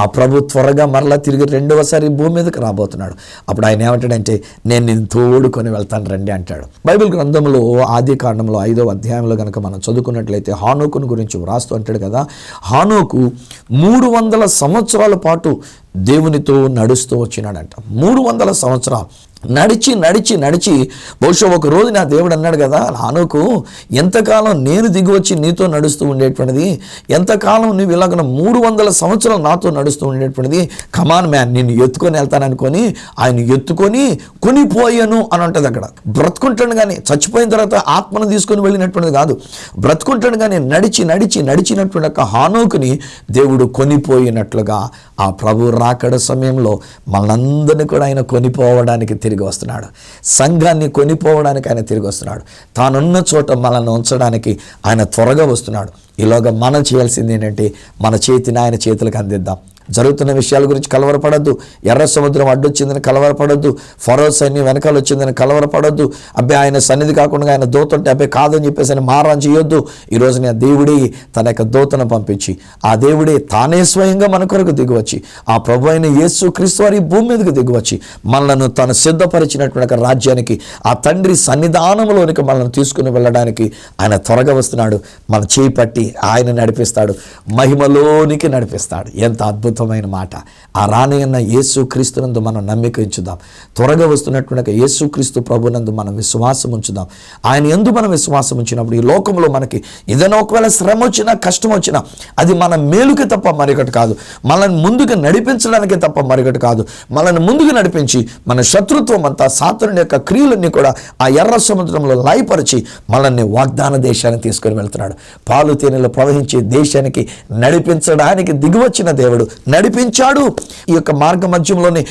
ఆ ప్రభు త్వరగా మరలా తిరిగి రెండవసారి భూమి మీదకి రాబోతున్నాడు. అప్పుడు ఆయన ఏమంటాడంటే నేను నిన్ను తోడుకొని వెళ్తాను రండి అంటాడు. బైబిల్ గ్రంథంలో ఆది కాండంలో 5వ అధ్యాయంలో కనుక మనం చదువుకున్నట్లయితే హానోకుని గురించి వ్రాస్తూ అంటాడు కదా, హానోకు 300 సంవత్సరాల పాటు దేవునితో నడుస్తూ వచ్చినాడంట. 300 సంవత్సరాలు నడిచి నడిచి నడిచి బహుశా ఒక రోజు నా దేవుడు అన్నాడు కదా, హానోకు ఎంతకాలం నేను దిగి వచ్చి నీతో నడుస్తూ ఉండేటువంటిది, ఎంతకాలం నువ్వు ఇలాగ 300 సంవత్సరాలు నాతో నడుస్తూ ఉండేటువంటిది, కమాన్ మ్యాన్ నిన్ను ఎత్తుకొని వెళ్తాననుకొని ఆయన ఎత్తుకొని కొనిపోయాను అని ఉంటుంది. అక్కడ బ్రతుకుంటాడు కానీ చచ్చిపోయిన తర్వాత ఆత్మను తీసుకొని వెళ్ళినటువంటిది కాదు, బ్రతుకుంటాడు కానీ నడిచి నడిచి నడిచినటువంటి ఒక హానోకుని దేవుడు కొనిపోయినట్లుగా ఆ ప్రభు రాకడ సమయంలో మనందరినీ కూడా ఆయన కొనిపోవడానికి తిరిగి వస్తున్నాడు. సంఘాన్ని కొనిపోవడానికి ఆయన తిరిగి వస్తున్నాడు. తానున్న చోట మనల్ని ఉంచడానికి ఆయన త్వరగా వస్తున్నాడు. ఈలోగా మనం చేయాల్సింది ఏంటంటే మన చేతిని ఆయన చేతులకు అందిద్దాం. జరుగుతున్న విషయాల గురించి కలవరపడద్దు. ఎర్ర సముద్రం అడ్డొచ్చిందని కలవరపడద్దు. ఫరో సైన్యం వెనకాల వచ్చిందని కలవరపడద్దు. అబ్బాయి ఆయన సన్నిధి కాకుండా ఆయన దూతంటే అబ్బాయి కాదని చెప్పేసి ఆయన మారం చేయొద్దు. ఈరోజు నేను దేవుడే తన యొక్క దూతను పంపించి ఆ దేవుడే తానే స్వయంగా మన కొరకు దిగివచ్చి ఆ ప్రభు అయిన యేసు క్రీస్తు వారి భూమి మీదకి దిగివచ్చి మనలను తను సిద్ధపరిచినటువంటి రాజ్యానికి ఆ తండ్రి సన్నిధానంలోనికి మనల్ని తీసుకుని వెళ్ళడానికి ఆయన త్వరగా వస్తున్నాడు. మన చేయి పట్టి ఆయన నడిపిస్తాడు, మహిమలోనికి నడిపిస్తాడు. ఎంత అద్భుతమైన మాట. ఆ రానయ్యన్న యేసు క్రీస్తునందు మనం నమ్మిక ఉంచుదాం. త్వరగా వస్తున్నటువంటి యేసు క్రీస్తు ప్రభునందు మనం విశ్వాసం ఉంచుదాం. ఆయన యందు మనం విశ్వాసం ఉంచినప్పుడు ఈ లోకంలో మనకి ఏదైనా ఒకవేళ శ్రమ వచ్చినా కష్టం వచ్చినా అది మన మేలుకి తప్ప మరొకటి కాదు, మనల్ని ముందుకు నడిపించడానికి తప్ప మరొకటి కాదు. మనల్ని ముందుకు నడిపించి మన శత్రుత్వం అంతా సాతానుడి యొక్క క్రియలన్నీ కూడా ఆ ఎర్ర సముద్రంలో లయపరిచి మనల్ని వాగ్దాన దేశానికి తీసుకొని వెళ్తున్నాడు. పాలు తేనెలు ప్రవహించే దేశానికి నడిపించడానికి దిగివచ్చిన దేవుడు నడిపించాడు. ఈ యొక్క మార్గ మధ్యంలోని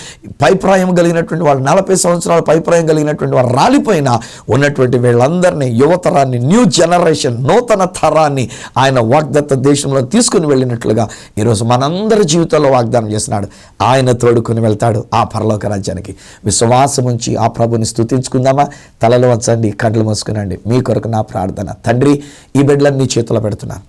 పైప్రాయం కలిగినటువంటి వాళ్ళు 40 సంవత్సరాల పైప్రాయం కలిగినటువంటి వారు రాలిపోయినా ఉన్నటువంటి వీళ్ళందరినీ యువతరాన్ని, న్యూ జనరేషన్, నూతన తరాన్ని ఆయన వాగ్దత్త దేశంలో తీసుకుని వెళ్ళినట్లుగా ఈరోజు మనందరి జీవితంలో వాగ్దానం చేస్తున్నాడు. ఆయన తోడుకొని వెళ్తాడు ఆ పరలోక రాజ్యానికి. విశ్వాసం ఉంచి ఆ ప్రభుని స్తుతించుకుందామా? తలలో వంచండి, కళ్ళు మూసుకునండి. మీ కొరకు నా ప్రార్థన. తండ్రి, ఈ బిడ్డలను నీ చేతిలో పెడుతున్నాను.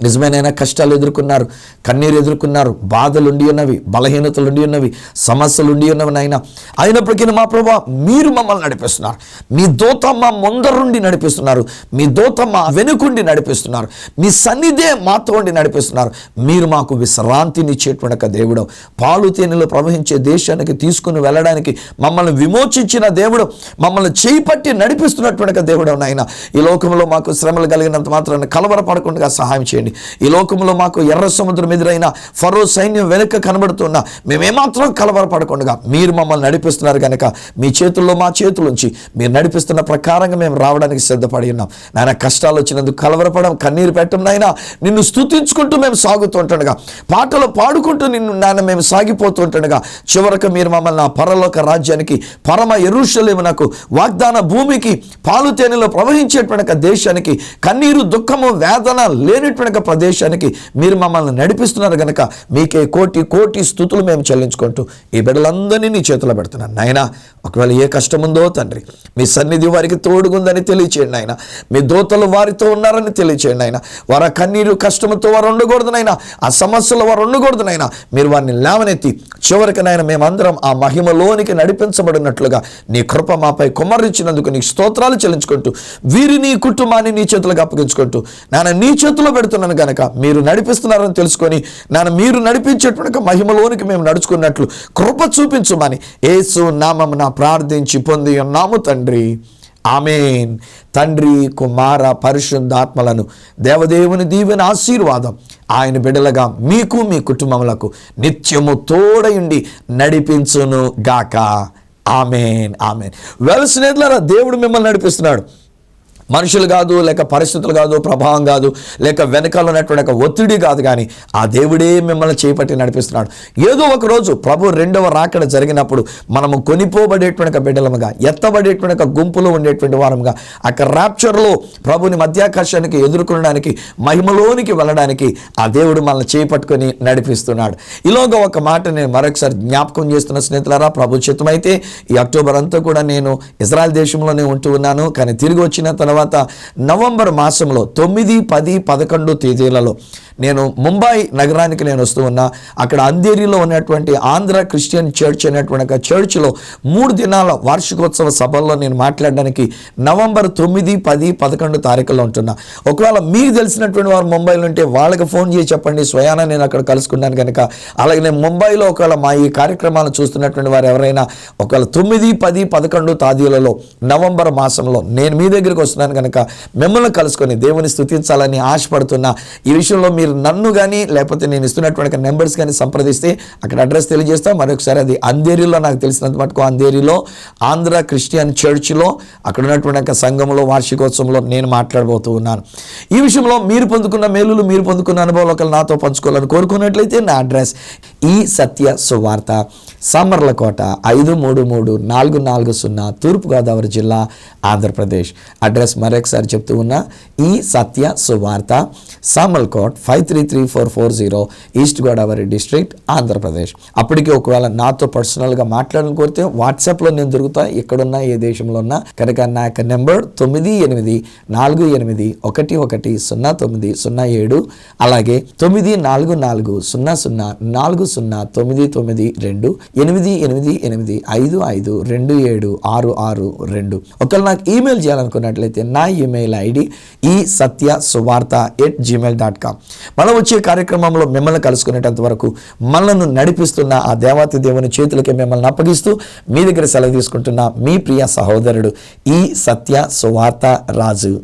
నిజమేనైనా కష్టాలు ఎదుర్కొన్నారు, కన్నీరు ఎదుర్కొన్నారు, బాధలు ఉండి ఉన్నవి, బలహీనతలు ఉండి ఉన్నవి, సమస్యలు ఉండి ఉన్నవి నాయన. అయినప్పటికీ మా ప్రభా మీరు మమ్మల్ని నడిపిస్తున్నారు. మీ దూత మా ముందరుండి నడిపిస్తున్నారు, మీ దూత మా వెనుకుండి నడిపిస్తున్నారు, మీ సన్నిధే మాతో ఉండి నడిపిస్తున్నారు. మీరు మాకు విశ్రాంతినిచ్చేటువంటి ఒక దేవుడు, పాలు తేనెలు ప్రవహించే దేశానికి తీసుకుని వెళ్ళడానికి మమ్మల్ని విమోచించిన దేవుడు, మమ్మల్ని చేపట్టి నడిపిస్తున్నటువంటి ఒక దేవుడు నాయన. ఈ లోకంలో మాకు శ్రమలు కలిగినంత మాత్రాన్ని కలవరపడకుండా సహాయం చేయండి. ఈ లోకంలో మాకు ఎర్ర సముద్రం ఎదురైన ఫరో సైన్యం వెనుక కనబడుతున్నా మేమేమాత్రం కలవరపడకుండా మీరు మమ్మల్ని నడిపిస్తున్నారు కనుక మీ చేతుల్లో మా చేతులుంచి మీరు నడిపిస్తున్న ప్రకారంగా మేము రావడానికి సిద్ధపడి ఉన్నాం నాయన. కష్టాలు వచ్చినందుకు కలవరపడం, కన్నీరు పెట్టడం నాయన, నిన్ను స్తుతించుకుంటూ మేము సాగుతుంటుండగా, పాటలు పాడుకుంటూ నిన్ను నాయన మేము సాగిపోతుంటుండగా, చివరకు మీరు మమ్మల్ని ఆ పరలోక రాజ్యానికి, పరమ యెరూషలేమునకు, వాగ్దాన భూమికి, పాలు తేనెలో ప్రవహించేటువంటి దేశానికి, కన్నీరు దుఃఖము వేదన లేనిటువంటి ప్రదేశానికి మీరు మమ్మల్ని నడిపిస్తున్నారు కనుక మీకే కోటి కోటి స్తుతులు మేము చెల్లించుకుంటూ ఈ బిడ్డలందరినీ నీ చేతిలో పెడుతున్నాను నాయన. ఒకవేళ ఏ కష్టం ఉందో తండ్రి, మీ సన్నిధి వారికి తోడుగుందని తెలియచేయండి ఆయన. మీ దూతలు వారితో ఉన్నారని తెలియచేయండి ఆయన. వారి కన్నీరు కష్టంతో వారు ఉండకూడదు నాయన, ఆ సమస్యలు వారు ఉండకూడదు నాయన. మీరు వారిని లేవనెత్తి చివరికి నాయన మేమందరం ఆ మహిమలోనికి నడిపించబడినట్లుగా నీ కృప మాపై కుమ్మరించినందుకు నీకు స్తోత్రాలు చెల్లించుకుంటూ వీరిని కుటుంబాన్ని నీ చేతులకు అప్పగించుకుంటూ నాన్న నీ చేతిలో పెడుతున్నాను కనుక మీరు నడిపిస్తున్నారని తెలుసుకొని నాన్న మీరు నడిపించేటువంటి మహిమలోనికి మేము నడుచుకున్నట్లు కృప చూపించుమని యేసు నామమున ప్రార్థించి పొంది ఉన్నాము తండ్రి, ఆమేన్. తండ్రి, కుమార, పరిశుద్ధాత్మలను దేవదేవుని దీవెన ఆశీర్వాదం ఆయన బిడ్డలుగా మీకు మీ కుటుంబములకు నిత్యము తోడయుండి నడిపించును గాక. ఆమేన్, ఆమేన్. వెల్ స్నేహితులారా, దేవుడు మిమ్మల్ని నడిపిస్తున్నాడు. మనుషులు కాదు, లేక పరిస్థితులు కాదు, ప్రభావం కాదు, లేక వెనకాల ఉన్నటువంటి ఒత్తిడి కాదు, కానీ ఆ దేవుడే మిమ్మల్ని చేపట్టి నడిపిస్తున్నాడు. ఏదో ఒక రోజు ప్రభు రెండవ రాకడ జరిగినప్పుడు మనము కొనిపోబడేటువంటి బిడ్డలముగా, ఎత్తబడేటువంటి గుంపులో ఉండేటువంటి వారముగా అక్కడ ర్యాప్చర్లో ప్రభుని మధ్యాకాశానికి ఎదుర్కొనడానికి, మహిమలోనికి వెళ్ళడానికి ఆ దేవుడు మనల్ని చేపట్టుకొని నడిపిస్తున్నాడు. ఇలాగ ఒక మాట నేను మరొకసారి జ్ఞాపకం చేస్తున్న స్నేహితులారా, ప్రభు చిత్తమైతే ఈ అక్టోబర్ అంతా కూడా నేను ఇజ్రాయెల్ దేశంలోనే ఉంటూ ఉన్నాను. కానీ తిరిగి వచ్చిన తర్వాత నవంబర్ మాసంలో 9, 10, 11 తేదీలలో నేను ముంబై నగరానికి నేను వస్తూ ఉన్నా. అక్కడ అంధేరిలో ఉన్నటువంటి ఆంధ్ర క్రిస్టియన్ చర్చ్ అనేటువంటి ఒక చర్చ్లో 3 దినాల వార్షికోత్సవ సభల్లో నేను మాట్లాడడానికి నవంబర్ 9, 10, 11 తారీఖుల్లో ఉంటున్నా. ఒకవేళ మీకు తెలిసినటువంటి వారు ముంబైలో ఉంటే వాళ్ళకి ఫోన్ చేసి చెప్పండి, స్వయానా నేను అక్కడ కలుసుకున్నాను కనుక. అలాగే నేను ముంబైలో ఒకవేళ మా ఈ కార్యక్రమాలను చూస్తున్నటువంటి వారు ఎవరైనా ఒకవేళ 9, 10, 11 తేదీలలో నవంబర్ మాసంలో నేను మీ దగ్గరికి వస్తున్నాను కనుక మిమ్మల్ని కలుసుకొని దేవుని స్తుతించాలని ఆశపడుతున్నా. ఈ విషయంలో మీరు నన్ను కానీ లేకపోతే నేను ఇస్తున్నటువంటి నెంబర్స్ కానీ సంప్రదిస్తే అక్కడ అడ్రస్ తెలియజేస్తా. మరొకసారి అది అంధేరిలో, నాకు తెలిసినంత మటుకు అంధేరిలో ఆంధ్ర క్రిస్టియన్ చర్చ్లో అక్కడ ఉన్నటువంటి సంఘంలో వార్షికోత్సవంలో నేను మాట్లాడబోతూ ఉన్నాను. ఈ విషయంలో మీరు పొందుకున్న మేలులు, మీరు పొందుకున్న అనుభవాలు ఒకరు నాతో పంచుకోవాలని కోరుకున్నట్లయితే నా అడ్రస్ ఈ సత్య సువార్త, సామర్లకోట 533440, తూర్పుగోదావరి జిల్లా, ఆంధ్రప్రదేశ్. అడ్రస్ మరొకసారి చెప్తూ ఉన్నా, ఈ సత్య సువార్త, సామర్లకోట్ 533440, ఈస్ట్ గోదావరి డిస్ట్రిక్ట్, ఆంధ్రప్రదేశ్. అప్పటికి ఒకవేళ నాతో పర్సనల్గా మాట్లాడాలని కోరితే వాట్సాప్లో నేను దొరుకుతా, ఎక్కడున్నా ఏ దేశంలో ఉన్నా కనుక. నా యొక్క నెంబర్ 9848110907, అలాగే 9440040992 8885527662. ఒకవేళ నాకు ఈమెయిల్ చేయాలనుకున్నట్లయితే నా ఈమెయిల్ ఐడి ఈ సత్య suvartha@gmail.com. మనం వచ్చే కార్యక్రమంలో మిమ్మల్ని కలుసుకునేటంత వరకు మనల్ని నడిపిస్తున్న ఆ దేవాతి దేవుని చేతులకి మిమ్మల్ని అప్పగిస్తూ మీ దగ్గర సెలవు తీసుకుంటున్న మీ ప్రియ సహోదరుడు ఈ సత్య సువార్త రాజు.